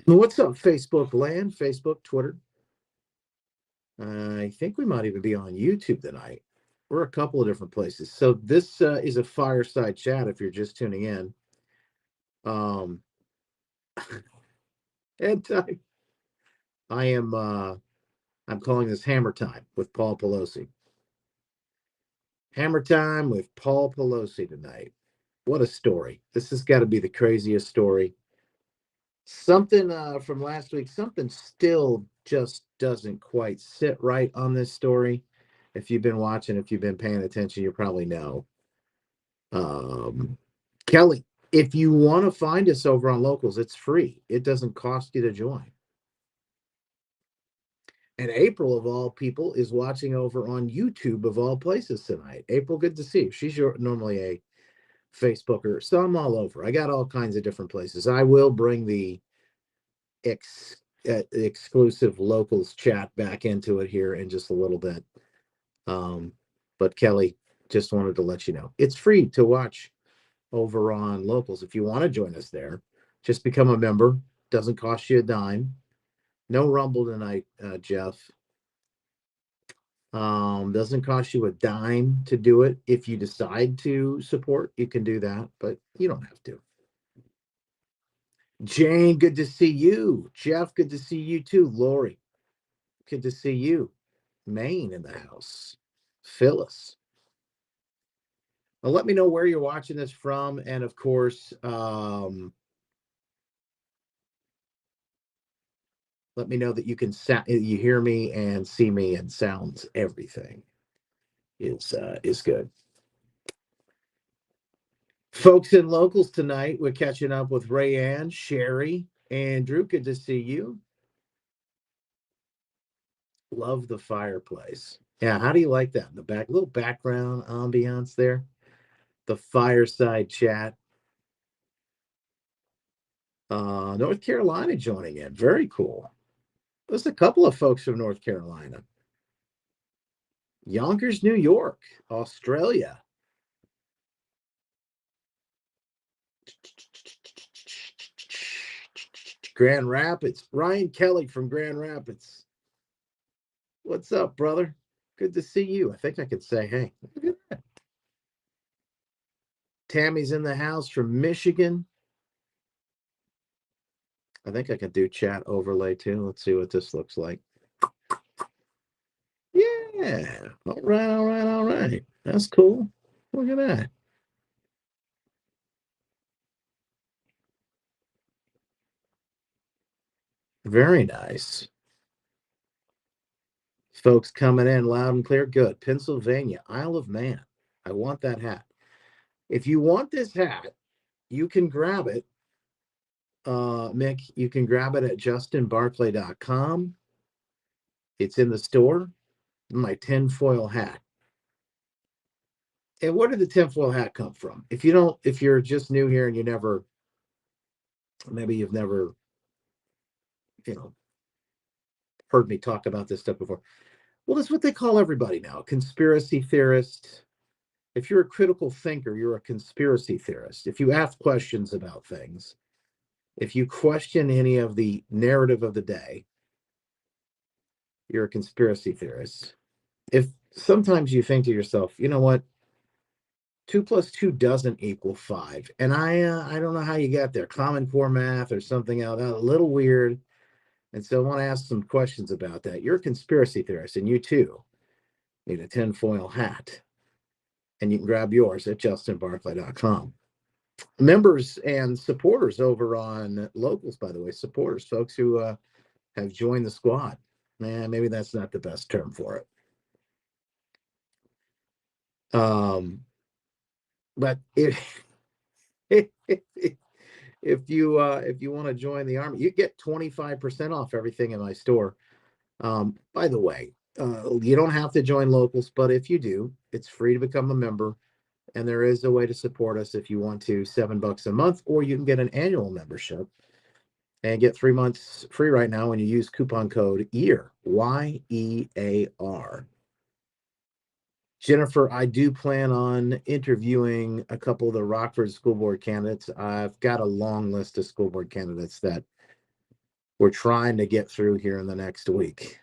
What's up, Facebook land, Facebook, Twitter? I think we might even be on YouTube tonight. We're a couple of different places. So this is a fireside chat. If you're just tuning in, um, and I am I'm calling this Hammer Time with Paul Pelosi. Hammer Time with Paul Pelosi tonight. What a story! This has got to be the craziest story. Something from last week. Something still just doesn't quite sit right on this story. If you've been watching, if you've been paying attention, you probably know. Um, Kelly, if you want to find us over on Locals, it's free. It doesn't cost you to join. And April, of all people, is watching over on YouTube, of all places, tonight. April, good to see you. Normally a Facebooker, so I'm all over. I got all kinds of different places. I will bring the ex, exclusive Locals chat back into it here in just a little bit. Um, but Kelly, just wanted to let you know it's free to watch over on Locals. If you want to join us there, just become a member. Doesn't cost you a dime. No Rumble tonight, Jeff. Doesn't cost you a dime to do it. If you decide to support, you can do that, but you don't have to. Jane, good to see you. Jeff, good to see you too. Lori, good to see you. Maine in the house. Phyllis. Well, let me know where you're watching this from, and of course, let me know that you hear me and see me and sounds everything is good. Folks in Locals tonight, we're catching up with Rayanne, Sherry, Andrew. Good to see you. Love the fireplace. Yeah, how do you like that? The back little background ambiance there. The fireside chat. North Carolina joining in. Very cool. There's a couple of folks from North Carolina. Yonkers, New York, Australia. Grand Rapids. Ryan Kelly from Grand Rapids. What's up, brother? Good to see you. I think I could say hey. Look at that. Tammy's in the house from Michigan. I think I could do chat overlay too. Let's see what this looks like. Yeah. All right, all right, all right. That's cool. Look at that. Very nice. Folks coming in loud and clear. Good. Pennsylvania, Isle of Man. I want that hat. If you want this hat, you can grab it. Mick, you can grab it at justinbarclay.com. It's in the store. My tinfoil hat. And where did the tinfoil hat come from? If you're just new here and maybe you've never, you know, heard me talk about this stuff before. Well, that's what they call everybody now, conspiracy theorist. If you're a critical thinker, you're a conspiracy theorist. If you ask questions about things, if you question any of the narrative of the day, you're a conspiracy theorist. If sometimes you think to yourself, you know what, 2 plus 2 doesn't equal 5, and I don't know how you got there, Common Core math or something else, a little weird, and so I want to ask some questions about that. You're a conspiracy theorist, and you too need a tinfoil hat, and you can grab yours at justinbarclay.com. Members and supporters over on Locals, by the way, supporters, folks who have joined the squad. Maybe that's not the best term for it. But if if you want to join the army, you get 25% off everything in my store. By the way, you don't have to join Locals, but if you do, it's free to become a member. And there is a way to support us if you want to, $7 a month, or you can get an annual membership and get 3 months free right now when you use coupon code YEAR, YEAR. Jennifer, I do plan on interviewing a couple of the Rockford school board candidates. I've got a long list of school board candidates that we're trying to get through here in the next week.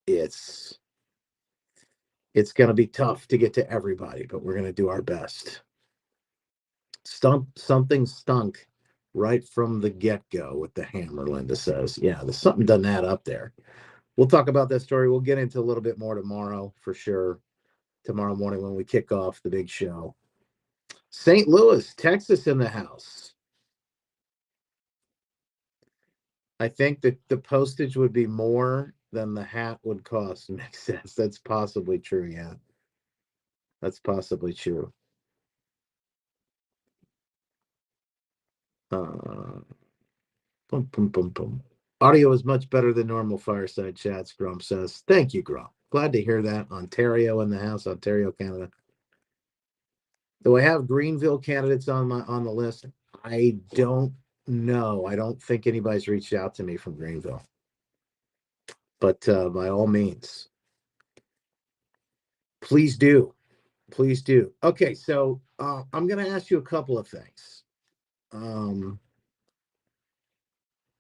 It's going to be tough to get to everybody, but we're going to do our best. Something stunk right from the get-go with the hammer, Linda says. Yeah, there's something doesn't add up there. We'll talk about that story. We'll get into a little bit more tomorrow for sure. Tomorrow morning when we kick off the big show. St. Louis, Texas in the house. I think that the postage would be more than the hat would cost. Makes sense. That's possibly true. Yeah. That's possibly true. Boom, boom, boom, boom. Audio is much better than normal Fireside Chats, Grump says. Thank you, Grump. Glad to hear that. Ontario in the house, Ontario, Canada. Do I have Greenville candidates on the list? I don't know. I don't think anybody's reached out to me from Greenville. But by all means, please do. Please do. Okay, so I'm going to ask you a couple of things.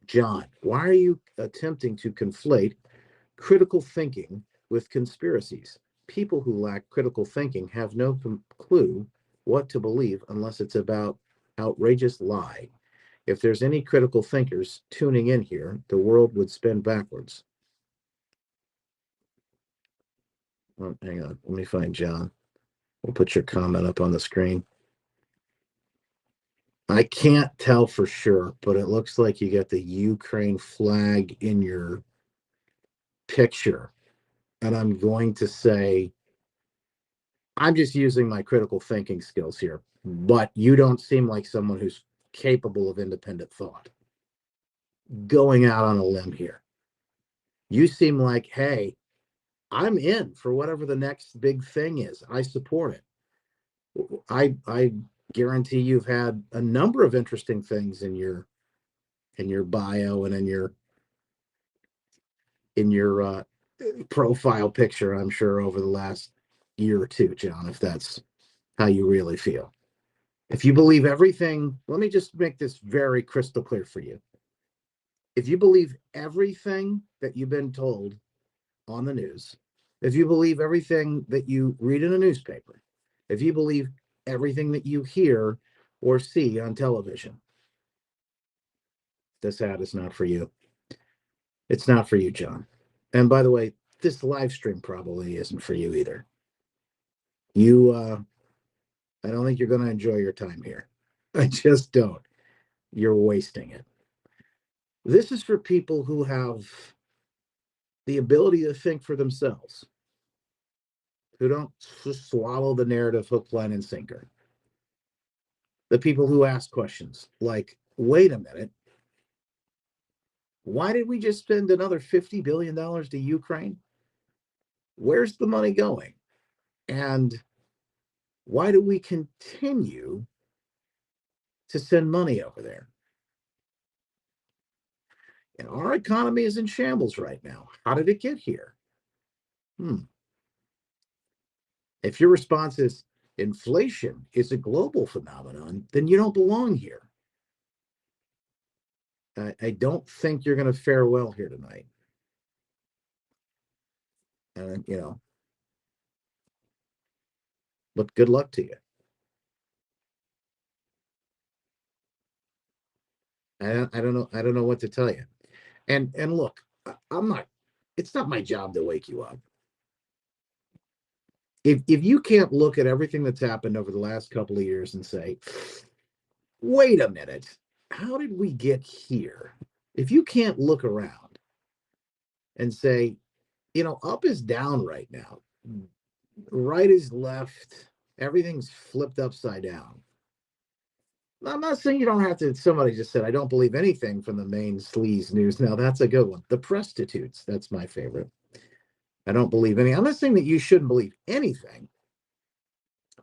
John, why are you attempting to conflate critical thinking with conspiracies? People who lack critical thinking have no clue what to believe unless it's about outrageous lie. If there's any critical thinkers tuning in here, the world would spin backwards. Oh, hang on. Let me find John. We'll put your comment up on the screen. I can't tell for sure, but it looks like you got the Ukraine flag in your picture. And I'm going to say, I'm just using my critical thinking skills here, but you don't seem like someone who's capable of independent thought. Going out on a limb here. You seem like, hey, I'm in for whatever the next big thing is. I support it. I guarantee you've had a number of interesting things in your bio and in your profile picture, I'm sure, over the last year or two, John, if that's how you really feel. If you believe everything, let me just make this very crystal clear for you. If you believe everything that you've been told on the news, if you believe everything that you read in a newspaper, if you believe everything that you hear or see on television, this ad is not for you. It's not for you, John. And by the way, this live stream probably isn't for you either. I don't think you're going to enjoy your time here. I just don't. You're wasting it. This is for people who have the ability to think for themselves, who don't just swallow the narrative hook, line, and sinker. The people who ask questions like, wait a minute, why did we just spend another $50 billion to Ukraine? Where's the money going? And why do we continue to send money over there? And our economy is in shambles right now. How did it get here? If your response is inflation is a global phenomenon, then you don't belong here. I don't think you're going to fare well here tonight. And, but good luck to you. I don't know what to tell you. And look, it's not my job to wake you up. If you can't look at everything that's happened over the last couple of years and say, wait a minute, how did we get here? If you can't look around and say, up is down right now, right is left, everything's flipped upside down. I'm not saying you don't have to. Somebody just said, I don't believe anything from the main sleaze news. Now, that's a good one. The prostitutes, that's my favorite. I don't believe any. I'm not saying that you shouldn't believe anything.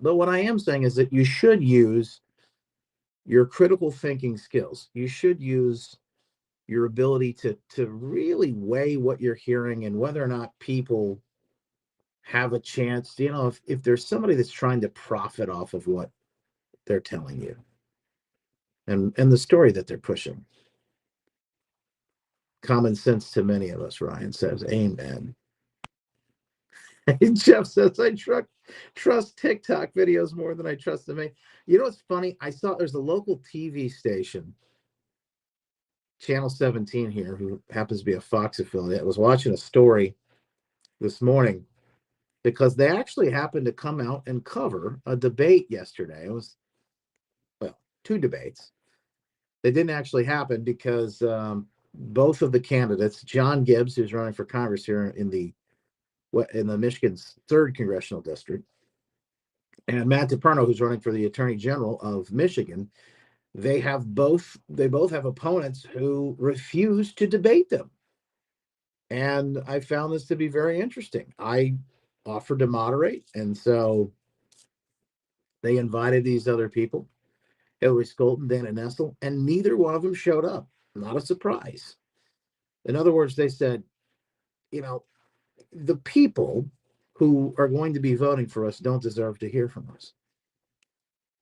But what I am saying is that you should use your critical thinking skills. You should use your ability to really weigh what you're hearing and whether or not people have a chance. If there's somebody that's trying to profit off of what they're telling you and the story that they're pushing. Common sense to many of us, Ryan says. Amen. Jeff says, I trust TikTok videos more than I trust them. You know what's funny? I saw there's a local TV station, Channel 17 here, who happens to be a Fox affiliate, was watching a story this morning because they actually happened to come out and cover a debate yesterday. It was, well, two debates. They didn't actually happen because both of the candidates, John Gibbs, who's running for Congress here in the Michigan's 3rd congressional district, and Matt DePerno, who's running for the Attorney General of Michigan, they both have opponents who refuse to debate them. And I found this to be very interesting. I offered to moderate, and so they invited these other people, Hillary Scholten, Dana Nessel, and neither one of them showed up. Not a surprise. In other words, they said, the people who are going to be voting for us don't deserve to hear from us.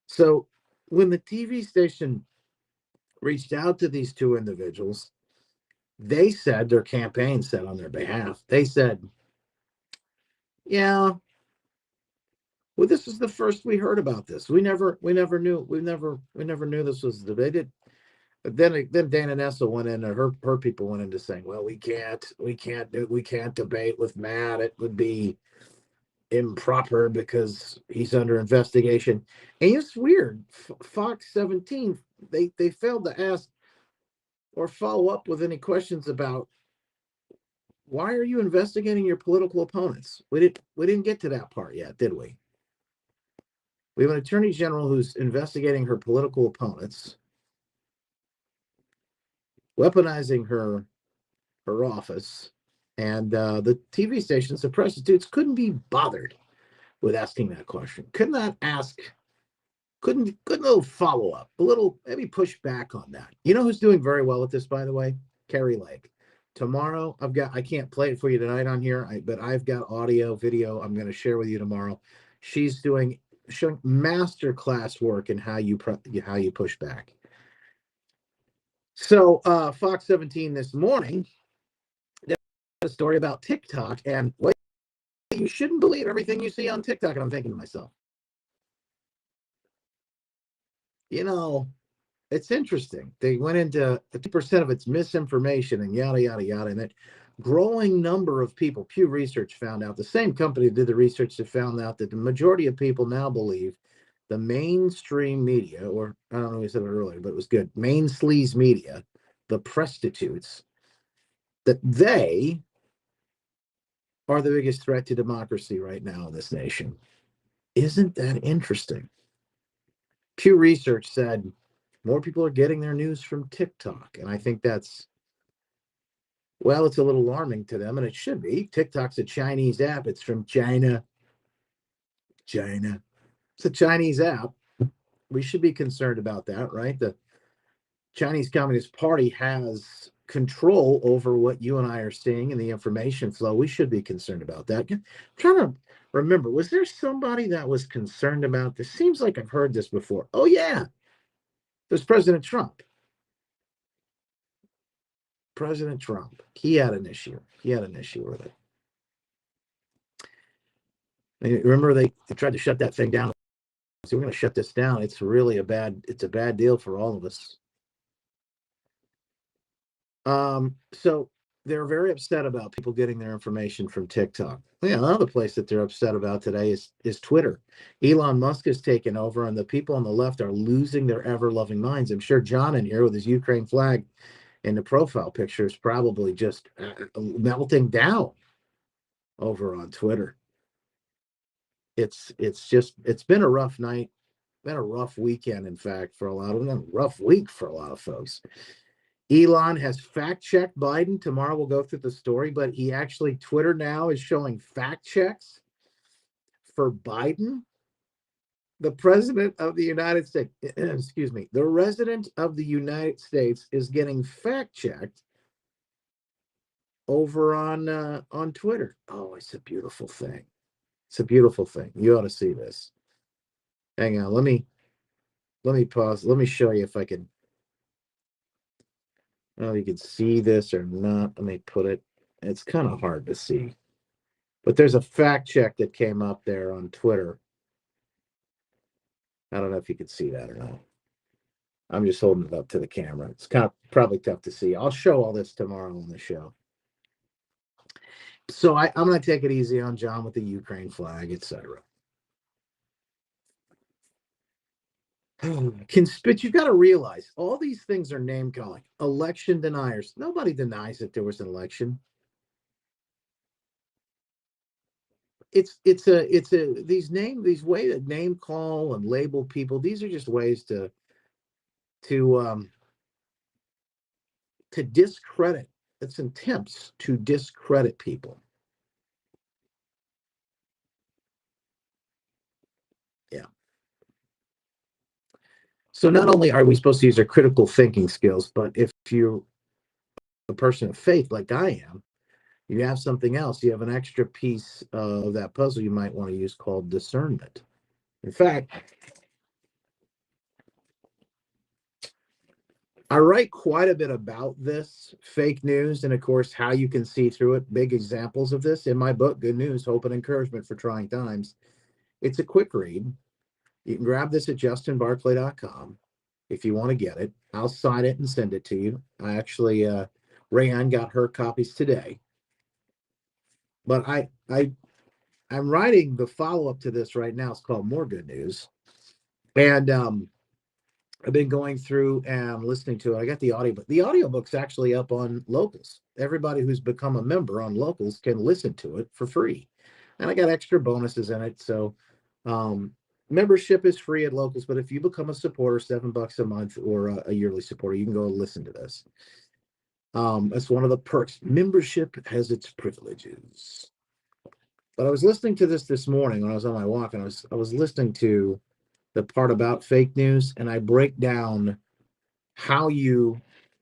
So when the TV station reached out to these two individuals, they said, their campaign said on their behalf, they said, yeah, well, this is the first we heard about this. We never knew this was debated. But then Dana Nessel went in, and her people went into saying, well, we can't debate with Matt. It would be improper because he's under investigation. And it's weird. Fox 17, they failed to ask or follow up with any questions about, why are you investigating your political opponents? We didn't get to that part yet, did we? We have an attorney general who's investigating her political opponents, weaponizing her office, and the TV stations, the prostitutes, couldn't be bothered with asking that question. Couldn't follow up, a little, maybe push back on that. You know who's doing very well with this, by the way? Carrie Lake. Tomorrow, I can't play it for you tonight on here, but I've got audio, video I'm going to share with you tomorrow. She's showing master class work in how you push back. So Fox 17 this morning did a story about TikTok, and wait, you shouldn't believe everything you see on TikTok. And I'm thinking to myself, it's interesting. They went into 50% of its misinformation and yada, yada, yada. And that growing number of people, Pew Research found out, the same company that did the research that found out that the majority of people now believe the mainstream media, or I don't know who said it earlier, but it was good, main sleaze media, the prostitutes, that they are the biggest threat to democracy right now in this nation. Isn't that interesting? Pew Research said more people are getting their news from TikTok. And I think that's, well, it's a little alarming to them, and it should be. TikTok's a Chinese app. It's from China. It's a Chinese app. We should be concerned about that, right? The Chinese Communist Party has control over what you and I are seeing and the information flow. We should be concerned about that. I'm trying to remember, was there somebody that was concerned about this? Seems like I've heard this before. Oh, yeah. There's President Trump. President Trump. He had an issue. With it. Remember, they tried to shut that thing down. So we're going to shut this down. It's really a bad deal for all of us. So they're very upset about people getting their information from TikTok. Yeah, another place that they're upset about today is Twitter. Elon Musk has taken over, and the people on the left are losing their ever-loving minds. I'm sure John in here with his Ukraine flag in the profile picture is probably just melting down over on Twitter. It's been a rough night, been a rough weekend, in fact, for a lot of them, a rough week for a lot of folks. Elon has fact-checked Biden. Tomorrow we'll go through the story, but he actually, Twitter now is showing fact checks for Biden. The president of the United States, excuse me, the resident of the United States is getting fact-checked over on Twitter. Oh, it's a beautiful thing. It's a beautiful thing. You ought to see this. Hang on, let me pause. Let me show you if I can. I don't know if you can see this or not. Let me put it. It's kind of hard to see. But there's a fact check that came up there on Twitter. I don't know if you can see that or not. I'm just holding it up to the camera. It's kind of probably tough to see. I'll show all this tomorrow on the show. So I'm going to take it easy on John with the Ukraine flag, etc. But you've got to realize all these things are name calling. Election deniers. Nobody denies that there was an election. It's these way to name call and label people. These are just ways to discredit. It's attempts to discredit people. Yeah. So not only are we supposed to use our critical thinking skills, but if you're a person of faith like I am, you have something else. You have an extra piece of that puzzle you might want to use called discernment. In fact, I write quite a bit about this fake news and, of course, how you can see through it. Big examples of this in my book, Good News, Hope and Encouragement for Trying Times. It's a quick read. You can grab this at justinbarclay.com if you want to get it. I'll sign it and send it to you. I actually, Rayanne got her copies today. But I'm writing the follow-up to this right now. It's called More Good News. And I've been going through and listening to it. I got the audiobook. The audiobook's actually up on Locals. Everybody who's become a member on Locals can listen to it for free. And I got extra bonuses in it. So membership is free at Locals, but if you become a supporter, $7 a month or a yearly supporter, you can go listen to this. That's one of the perks. Membership has its privileges. But I was listening to this morning when I was on my walk, and I was listening to the part about fake news, and I break down how you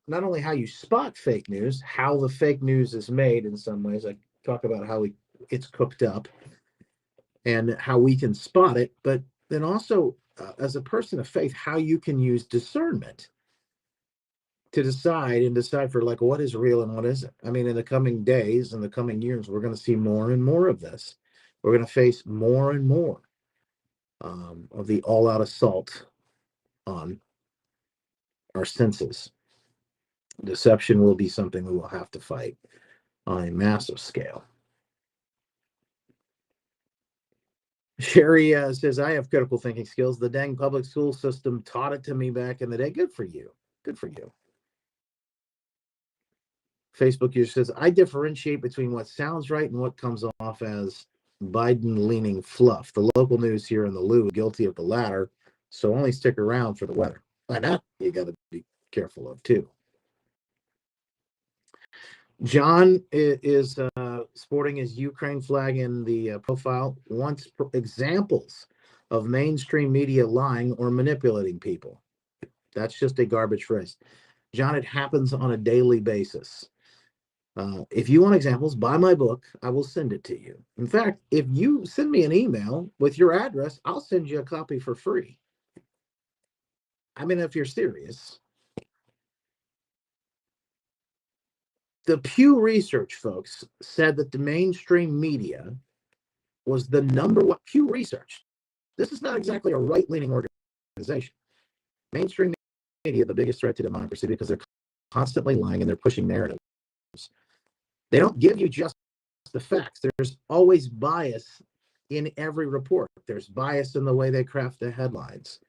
not only how you spot fake news, how the fake news is made in some ways. I talk about how it's cooked up and how we can spot it, but then also as a person of faith, how you can use discernment to decide like what is real and what isn't. I mean, in the coming days and the coming years, we're going to see more and more of this. We're going to face more and more of the all-out assault on our senses. Deception will be something we will have to fight on a massive scale. Sherry says, I have critical thinking skills. The dang public school system taught it to me back in the day. Good for you. Good for you. Facebook user says, I differentiate between what sounds right and what comes off as Biden-leaning fluff. The local news here in the Lou guilty of the latter, so only stick around for the weather. Why not? You got to be careful of, too. John is sporting his Ukraine flag in the profile. Wants examples of mainstream media lying or manipulating people. That's just a garbage phrase. John, it happens on a daily basis. If you want examples, buy my book. I will send it to you. In fact, if you send me an email with your address, I'll send you a copy for free. I mean, if you're serious. The Pew Research folks said that the mainstream media was the number one. Pew Research. This is not exactly a right-leaning organization. Mainstream media, the biggest threat to democracy because they're constantly lying and they're pushing narratives. They don't give you just the facts. There's always bias in every report. There's bias in the way they craft the headlines.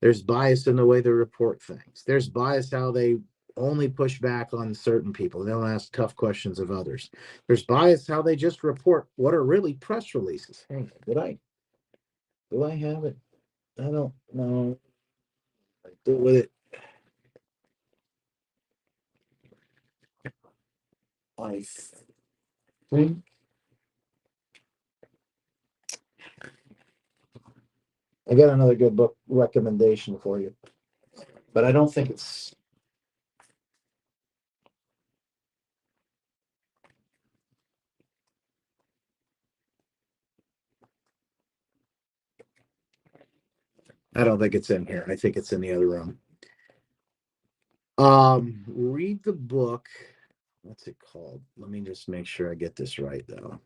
There's bias in the way they report things. There's bias how they only push back on certain people. They don't ask tough questions of others. There's bias how they just report what are really press releases. Hang on, do I have it? I don't know. I do with it. I think I got another good book recommendation for you, but I don't think it's. I don't think it's in here. I think it's in the other room. Read the book. What's it called? Let me just make sure I get this right, though.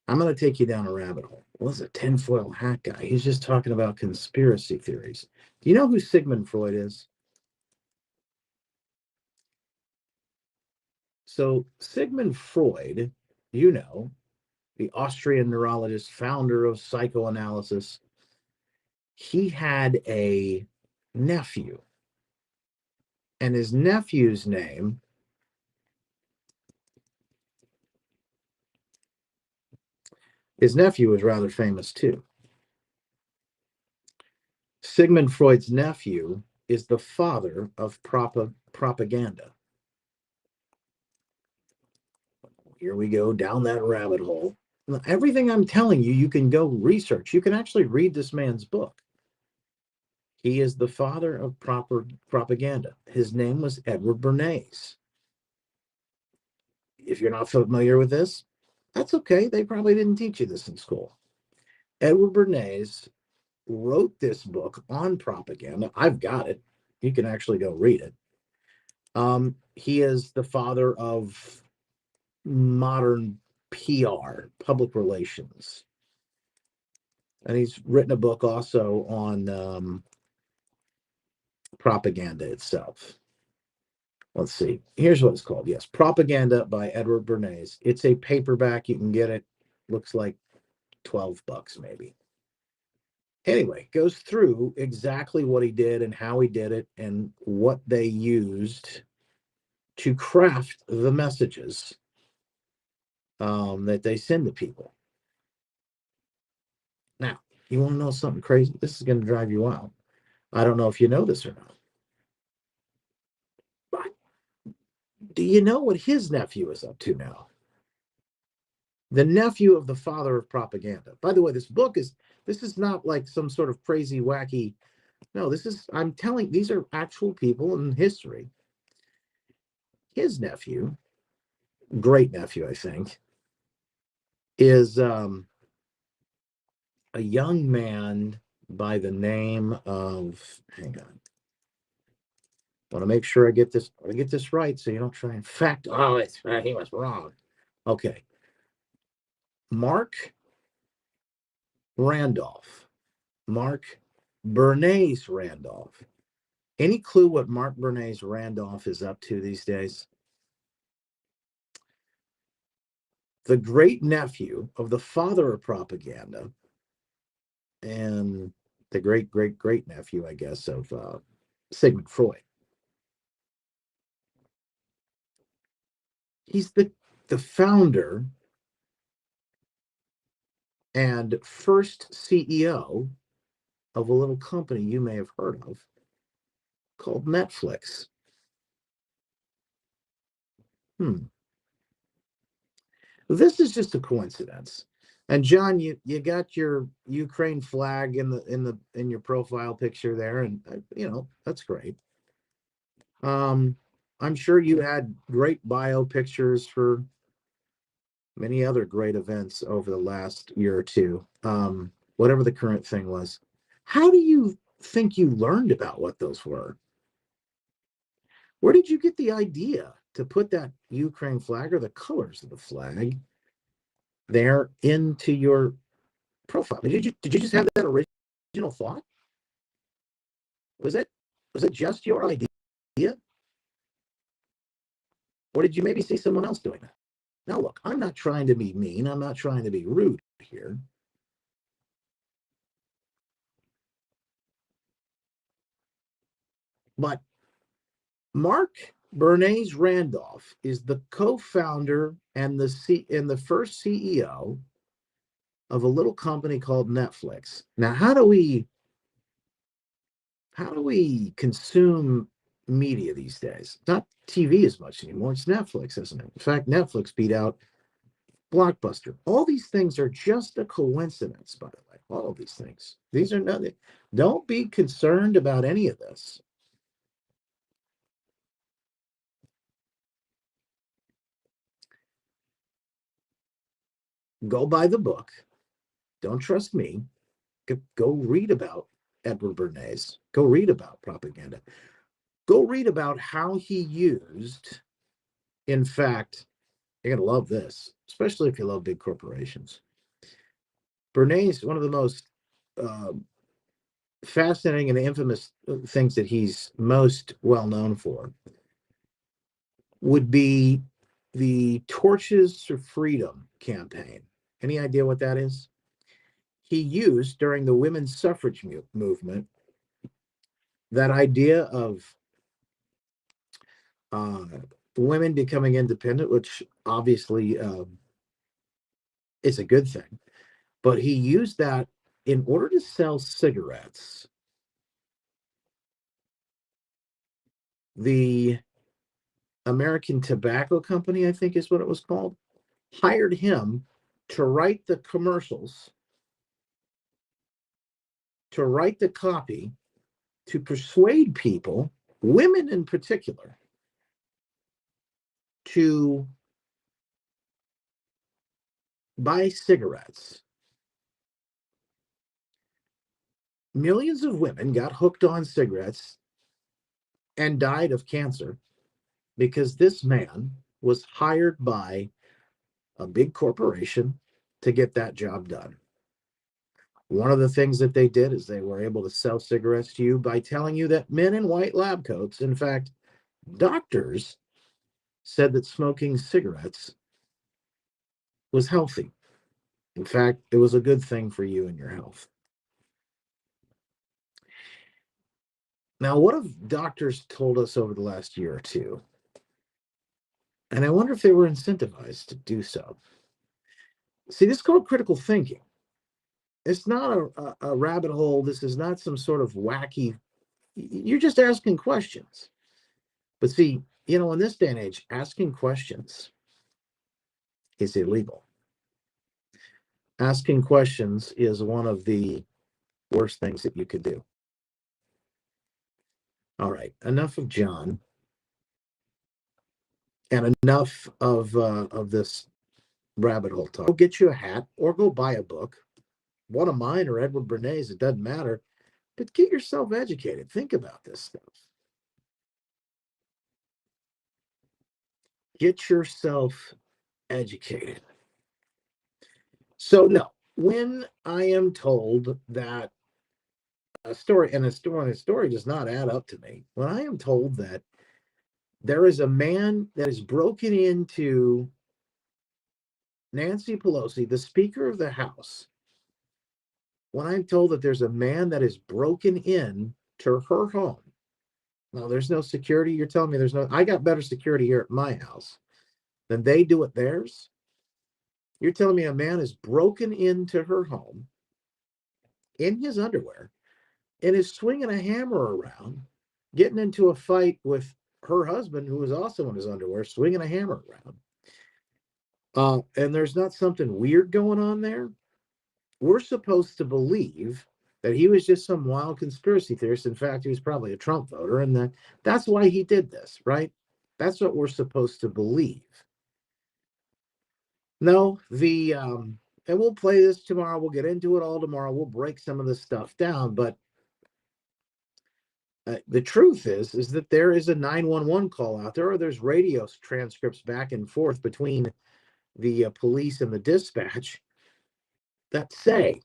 I'm going to take you down a rabbit hole. Well, it's a tinfoil hat guy. He's just talking about conspiracy theories. Do you know who Sigmund Freud is? So, Sigmund Freud, you know, the Austrian neurologist, founder of psychoanalysis, he had a nephew. And his nephew's name His nephew was rather famous too. Sigmund Freud's nephew is the father of propaganda. Here we go down that rabbit hole. Everything I'm telling you, you can go research. You can actually read this man's book. He is the father of propaganda. His name was Edward Bernays. If you're not familiar with this, that's okay. They probably didn't teach you this in school. Edward Bernays wrote this book on propaganda. I've got it. You can actually go read it. He is the father of modern PR, public relations. And he's written a book also on propaganda itself. Let's see. Here's what it's called. Yes, Propaganda by Edward Bernays. It's a paperback. You can get it. Looks like $12 maybe. Anyway, goes through exactly what he did and how he did it and what they used to craft the messages that they send to people. Now, you want to know something crazy? This is going to drive you wild. I don't know if you know this or not. But do you know what his nephew is up to now? The nephew of the father of propaganda. By the way, this is not like some sort of crazy, wacky. No, I'm telling, these are actual people in history. His nephew, great nephew, I think, is a young man by the name of, hang on. I want to make sure I get this right so you don't try and fact. Oh, he was wrong. Okay. Mark Randolph. Mark Bernays Randolph. Any clue what Mark Bernays Randolph is up to these days? The great nephew of the father of propaganda and the great great great nephew, I guess, of Sigmund Freud. He's the founder and first CEO of a little company you may have heard of called Netflix. This is just a coincidence. And John, you got your Ukraine flag in your profile picture there, and that's great. I'm sure you had great bio pictures for many other great events over the last year or two. Whatever the current thing was. How do you think you learned about what those were? Where did you get the idea to put that Ukraine flag or the colors of the flag there into your profile? Did you just have that original thought? Was it just your idea? Or did you maybe see someone else doing that? Now look, I'm not trying to be mean. I'm not trying to be rude here. But Mark Bernays Randolph is the co-founder and the first CEO of a little company called Netflix. Now, how do we consume media these days? Not TV as much anymore. It's Netflix, isn't it? In fact, Netflix beat out Blockbuster. All these things are just a coincidence, by the way. All of these things. These are nothing. Don't be concerned about any of this. Go buy the book. Don't trust me. Go read about Edward Bernays. Go read about propaganda. Go read about how he used, in fact, you're going to love this, especially if you love big corporations. Bernays, one of the most uh, fascinating and infamous things that he's most well known for would be the Torches for Freedom campaign. Any idea what that is? He used during the women's suffrage movement that idea of women becoming independent, which obviously is a good thing, but he used that in order to sell cigarettes. The American Tobacco Company, I think is what it was called, hired him to write the commercials, to write the copy, to persuade people, women in particular, to buy cigarettes. Millions of women got hooked on cigarettes and died of cancer because this man was hired by a big corporation to get that job done. One of the things that they did is they were able to sell cigarettes to you by telling you that men in white lab coats, in fact, doctors, said that smoking cigarettes was healthy. In fact, it was a good thing for you and your health. Now, what have doctors told us over the last year or two? And I wonder if they were incentivized to do so. See, this is called critical thinking. It's not a rabbit hole. This is not some sort of wacky, you're just asking questions. But see, in this day and age, asking questions is illegal. Asking questions is one of the worst things that you could do. All right, enough of John, and enough of this rabbit hole talk. Go get you a hat or go buy a book. One of mine or Edward Bernays, it doesn't matter. But get yourself educated. Think about this stuff. Get yourself educated. So, no, when I am told that a story does not add up to me, when I am told that there is a man that is broken into Nancy Pelosi, the Speaker of the House, when I'm told that there's a man that is broken in to her home. Now, there's no security. You're telling me I got better security here at my house than they do at theirs. You're telling me a man is broken into her home in his underwear and is swinging a hammer around, getting into a fight with her husband, who is also in his underwear, swinging a hammer around. And there's not something weird going on there. We're supposed to believe that he was just some wild conspiracy theorist. In fact, he was probably a Trump voter, and that's why he did this, right? That's what we're supposed to believe. No, and we'll play this tomorrow. We'll get into it all tomorrow. We'll break some of this stuff down, but the truth is that there is a 911 call out there, or there's radio transcripts back and forth between the police and the dispatch that say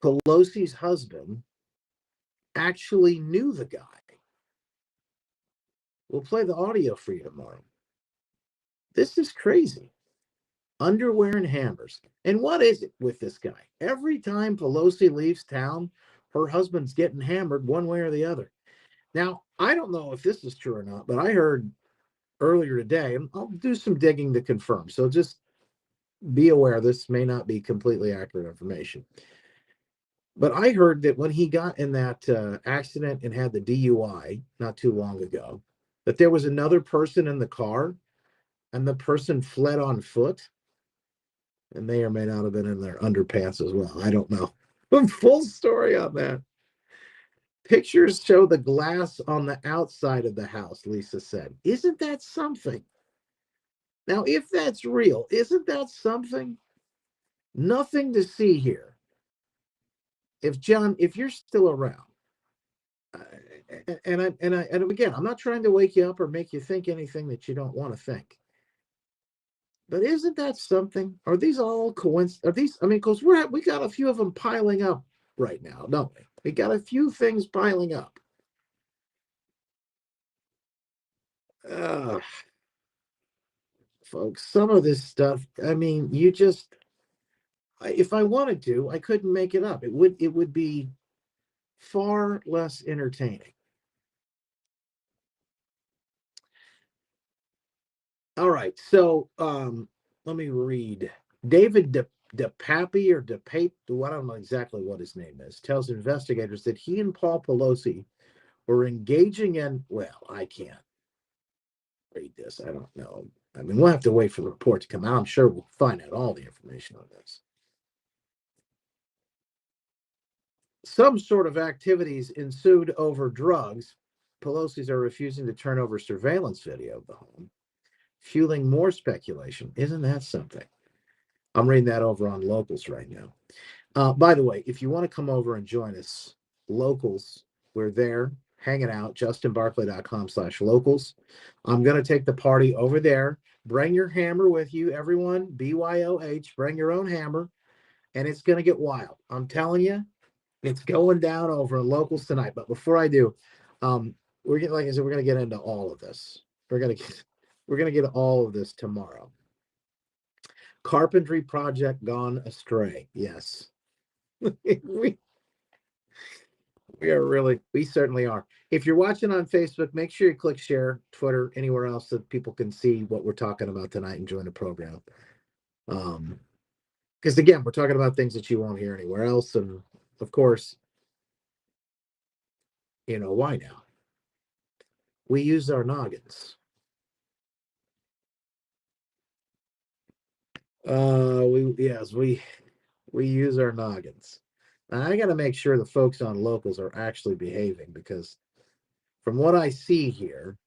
Pelosi's husband actually knew the guy. We'll play the audio for you tomorrow. This is crazy. Underwear and hammers. And what is it with this guy? Every time Pelosi leaves town, her husband's getting hammered one way or the other. Now, I don't know if this is true or not, but I heard earlier today, and I'll do some digging to confirm. So just be aware this may not be completely accurate information. But I heard that when he got in that accident and had the DUI not too long ago, that there was another person in the car and the person fled on foot and may or may not have been in their underpants as well. I don't know. Full story on that. Pictures show the glass on the outside of the house, Lisa said. Isn't that something? Now, if that's real, isn't that something? Nothing to see here. If John, if you're still around, And again, I'm not trying to wake you up or make you think anything that you don't want to think. But isn't that something? Are these all coincidence? Are these? I mean, because we got a few of them piling up right now, don't we? We got a few things piling up. Uh, Folks, some of this stuff. I mean, if I wanted to, I couldn't make it up. It would be far less entertaining. All right, so let me read. David DePape or DePape, I don't know exactly what his name is, tells investigators that he and Paul Pelosi were engaging in, well, I can't read this. I don't know. I mean, we'll have to wait for the report to come out. I'm sure we'll find out all the information on this. Some sort of activities ensued over drugs. Pelosi's are refusing to turn over surveillance video of the home, fueling more speculation. Isn't that something? I'm reading that over on Locals right now. By the way, if you want to come over and join us, Locals, we're there hanging out, justinbarclay.com/locals. I'm going to take the party over there. Bring your hammer with you, everyone. BYOH, bring your own hammer, and it's going to get wild. I'm telling you, it's going down over in Locals tonight. But before I do, we're getting, like I said, we're going to get into all of this. We're going to get all of this tomorrow. Carpentry project gone astray. Yes. we we certainly are. If you're watching on Facebook, make sure you click share, Twitter, anywhere else so people can see what we're talking about tonight and join the program. Because again, we're talking about things that you won't hear anywhere else. And of course, you know why now? We use our noggins. We use our noggins. And I got to make sure the folks on Locals are actually behaving, because from what I see here,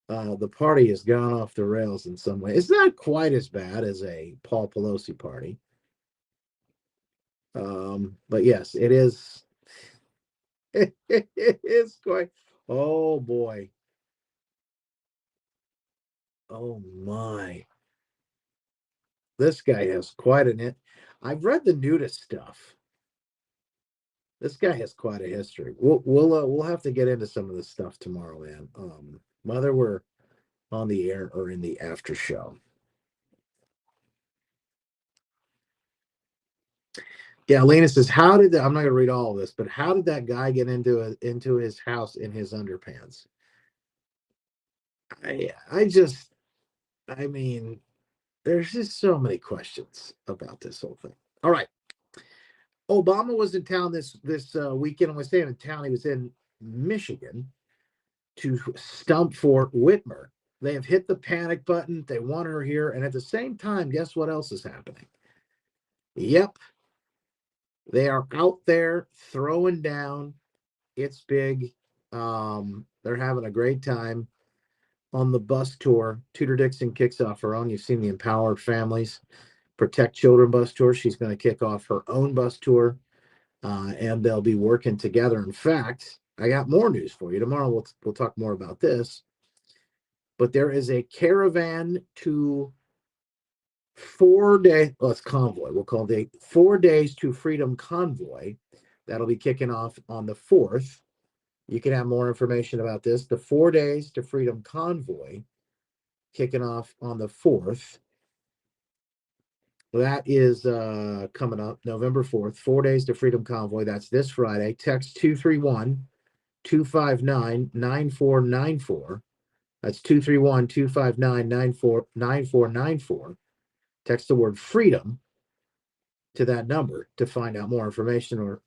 the party has gone off the rails in some way. It's not quite as bad as a Paul Pelosi party. But yes, it is. It is quite. Oh boy. Oh my. This guy has quite an it. I've read the nudist stuff. This guy has quite a history. We'll have to get into some of this stuff tomorrow, man. Whether we're on the air or in the after show. Yeah, Lena says, "How did I'm not going to read all of this, but how did that guy get into his house in his underpants?" I mean, there's just so many questions about this whole thing. All right, Obama was in town this weekend. When I say in town, he was in Michigan to stump Fort Whitmer. They have hit the panic button. They want her here, and at the same time, guess what else is happening? Yep, they are out there throwing down. It's big. They're having a great time on the bus tour. Tudor Dixon kicks off her own. You've seen the Empowered Families Protect Children bus tour. She's going to kick off her own bus tour, and they'll be working together. In fact, I got more news for you tomorrow. We'll talk more about this. But there is a caravan to 4 day. Well, it's convoy. We'll call it a 4 days to freedom convoy. That'll be kicking off on the 4th. You can have more information about this. The 4 days to freedom convoy kicking off on the 4th. That is coming up November 4th. 4 days to freedom convoy. That's this Friday. Text 231-259-9494. That's 231-259-9494. Text the word freedom to that number to find out more information, or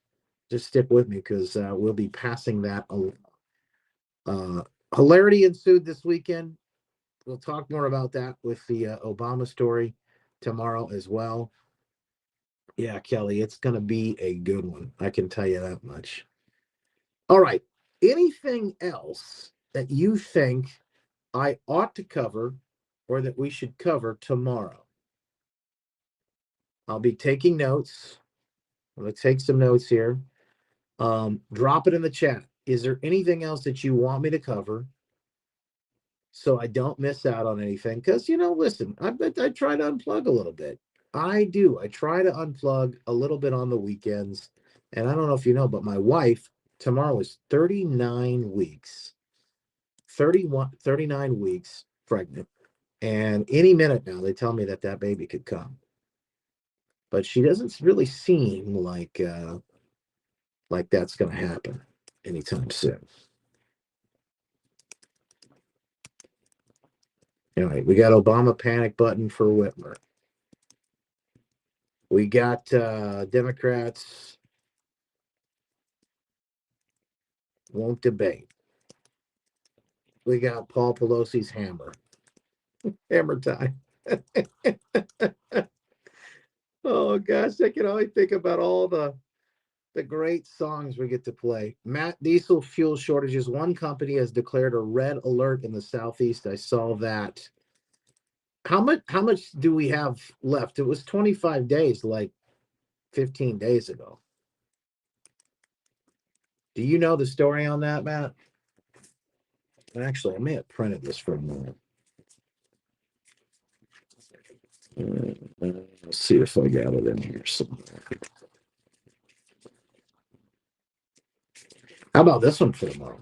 just stick with me because we'll be passing that along. Hilarity ensued this weekend. We'll talk more about that with the Obama story tomorrow as well. Yeah, Kelly, it's going to be a good one. I can tell you that much. All right. Anything else that you think I ought to cover or that we should cover tomorrow? I'll be taking notes. I'm going to take some notes here. Drop it in the chat. Is there anything else that you want me to cover so I don't miss out on anything? Because, listen, I try to unplug a little bit. I do. I try to unplug a little bit on the weekends. And I don't know if you know, but my wife tomorrow is 39 weeks, 39 weeks pregnant. And any minute now, they tell me that baby could come. But she doesn't really seem like that's going to happen anytime soon. Anyway, we got Obama panic button for Whitmer. We got Democrats won't debate. We got Paul Pelosi's hammer. Hammer time. Oh gosh, I can only think about all the great songs we get to play. Diesel fuel shortages. One company has declared a red alert in the Southeast. I saw that. How much do we have left? It was 25 days, like 15 days ago. Do you know the story on that, Matt? Actually, I may have printed this for a moment. Let's see if I got it in here somewhere. How about this one for tomorrow?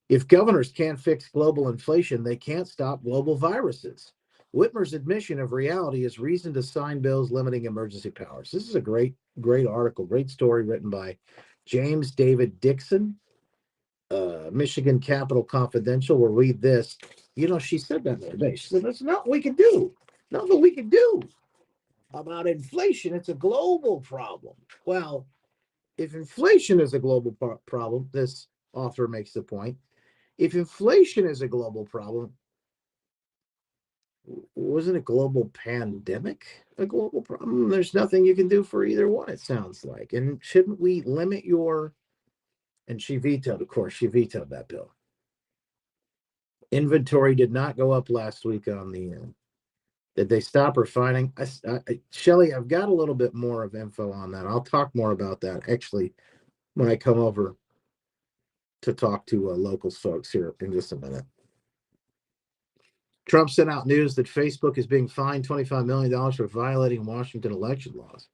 If governors can't fix global inflation, they can't stop global viruses. Whitmer's admission of reality is reason to sign bills limiting emergency powers. This is a great article, great story written by James David Dixon, Michigan Capital Confidential. We'll read this. She said that the other day. She said, "That's not what we can do. Nothing we can do about inflation. It's a global problem." Well, if inflation is a global problem, this author makes the point. If inflation is a global problem, wasn't a global pandemic a global problem? There's nothing you can do for either one, it sounds like. And shouldn't we limit and she vetoed, of course, she vetoed that bill. Inventory did not go up last week on did they stop refining? Shelly, I've got a little bit more of info on that. I'll talk more about that actually when I come over to talk to local folks here in just a minute. Trump sent out news that Facebook is being fined $25 million for violating Washington election laws.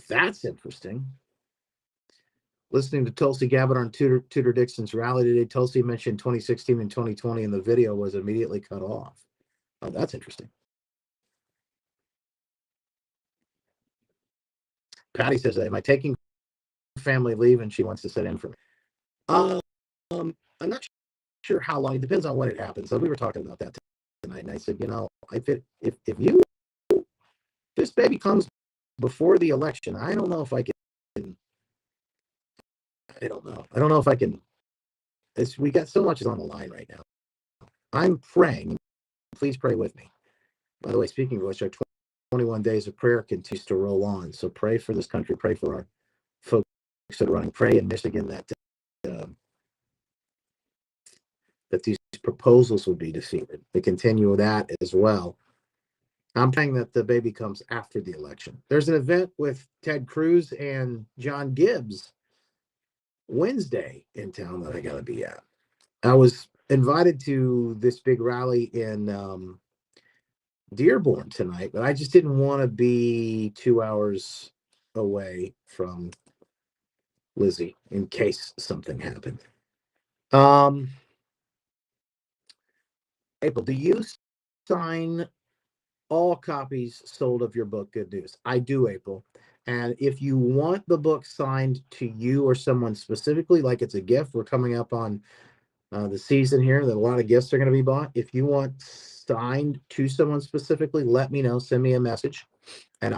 That's interesting. Listening to Tulsi Gabbard on Tudor Dixon's rally today, Tulsi mentioned 2016 and 2020, and the video was immediately cut off. Oh, that's interesting. Patty says, "Am I taking family leave?" And she wants to sit in for me. I'm not sure how long. It depends on when it happens. So we were talking about that tonight, and I said, if this baby comes before the election, I don't know if I can. I don't know. I don't know if I can. We got so much is on the line right now. I'm praying. Please pray with me. By the way, speaking of which, our 21 days of prayer continues to roll on. So pray for this country. Pray for our folks that are running. Pray in Michigan that these proposals would be defeated. To continue that as well. I'm praying that the baby comes after the election. There's an event with Ted Cruz and John Gibbs Wednesday in town that I got to be at. I was invited to this big rally in Dearborn tonight, but I just didn't want to be 2 hours away from Lizzie in case something happened. April, do you sign all copies sold of your book, Good News? I do, April. And if you want the book signed to you or someone specifically, like it's a gift, we're coming up on the season here that a lot of gifts are going to be bought. If you want signed to someone specifically, let me know. Send me a message, and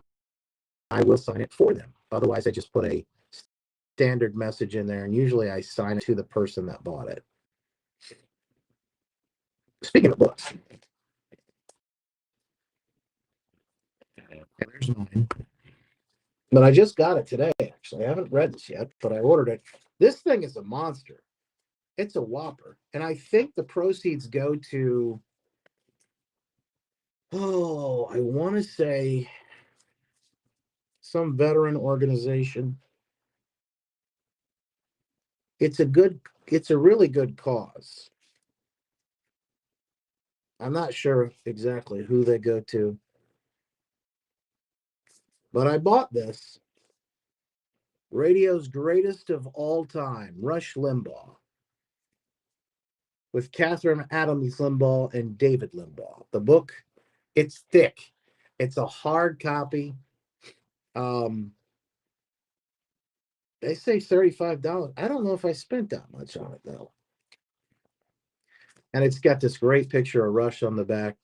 I will sign it for them. Otherwise, I just put a standard message in there, and usually I sign it to the person that bought it. Speaking of books, and there's mine. But I just got it today, actually. I haven't read this yet, but I ordered it. This thing is a monster. It's a whopper. And I think the proceeds go to, I want to say some veteran organization. it's a really good cause. I'm not sure exactly who they go to, but I bought this. Radio's Greatest of All Time, Rush Limbaugh, with Catherine Adams Limbaugh and David Limbaugh. The book, it's thick. It's a hard copy. They say $35. I don't know if I spent that much on it, though. And it's got this great picture of Rush on the back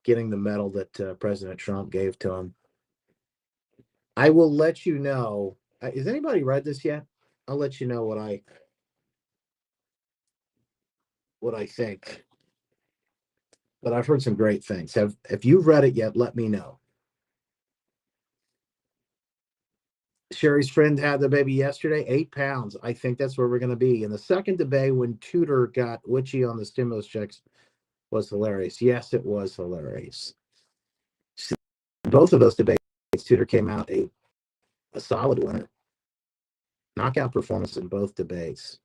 getting the medal that President Trump gave to him. I will let you know. Has anybody read this yet? I'll let you know what I think. But I've heard some great things. If you've read it yet, let me know. Sherry's friend had the baby yesterday, 8 pounds. I think that's where we're going to be. And the second debate when Tudor got witchy on the stimulus checks was hilarious. Yes, it was hilarious. Both of those debates, Tudor came out a solid winner. Knockout performance in both debates.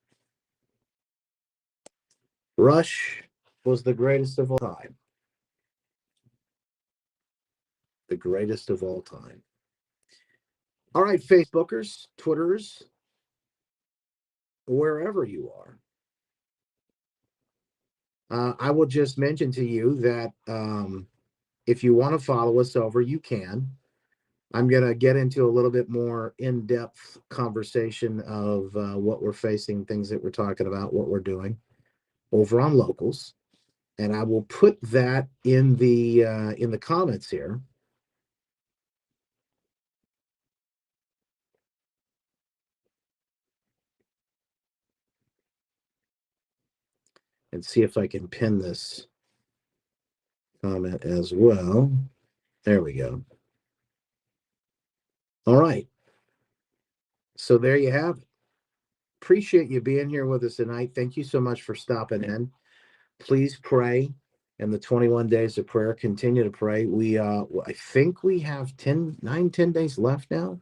Rush was the greatest of all time. The greatest of all time. All right, Facebookers, Twitters, wherever you are. I will just mention to you that if you want to follow us over, you can. I'm going to get into a little bit more in-depth conversation of what we're facing, things that we're talking about, what we're doing over on Locals. And I will put that in the comments here. And see if I can pin this comment as well. There we go. All right. So there you have it. Appreciate you being here with us tonight. Thank you so much for stopping in. Please pray in the 21 days of prayer. Continue to pray. I think we have 10 days left now.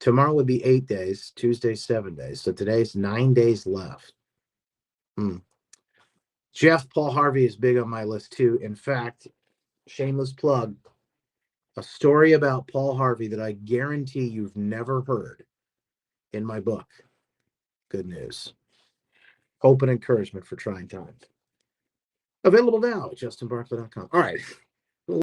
Tomorrow would be 8 days, Tuesday 7 days. So today's 9 days left. Jeff Paul Harvey is big on my list too. In fact, shameless plug, a story about Paul Harvey that I guarantee you've never heard in my book. Good news. Hope and encouragement for trying times. Available now at justinbarkley.com. All right.